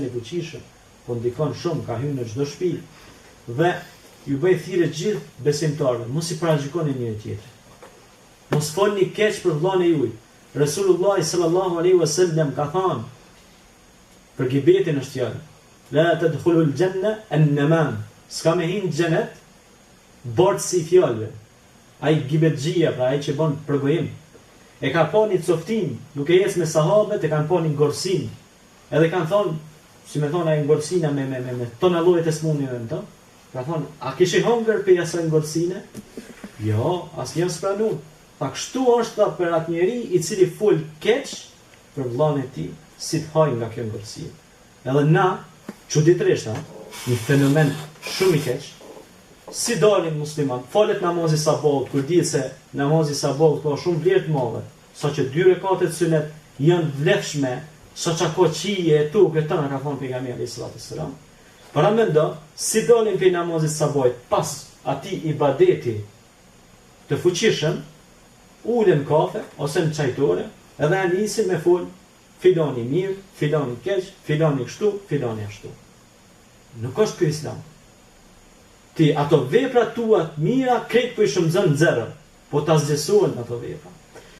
i fuqishëm, po ndikon shumë, ka hyrë në çdo shtëpi. Dhe ju bëj thirrje gjithë besimtarëve, mos i parashikoni njëri tjetrin. Mos folni keq për vllain e juaj. Resulullah sallallahu alaihi wasallam ka thënë për gibetin është fjalë. La tadkhulul janna an-namam. S'ka me hin xhenet bordsi i fjalëve. Ai gibetxhia, pra ai që bën përgojim. E ka pa një coftim, duke ecë me sahabët, e kanë pa një ngorsin. Edhe kanë thonë, si me thonë ai ngorsina me tonallojet e smunjeve në të. Ka thonë, a kishi hongër për asaj ngorsine? Jo, asnjë s'pranu. Tha kështu është për atë njeri i cili fol keq për vllain e tij, si të hajë nga kjo ngorsi. Edhe na, çuditërisht, një fenomen shumë i keq. Si dalin musliman, falet namazi sabahut, kur dihet se namazi sabahut ka shumë vlerë të madhe, saqë 2 rekate sunet janë vlefshme, saqë ka qije e tokë tëna ka thënë pejgamberi sallallahu alajhi wasallam. Para mendo, si dalin për namazit sabahut pas atij ibadeti të fuqishëm, ulen kafe ose në çajtore, edhe nisin me fol filani mirë, filani keq, filani kështu, filani ashtu. Nuk është ky Islam. Ti ato vepra tua të mira krejt po i shëmzon nxerrën, po ta zgjesohen ato vepra.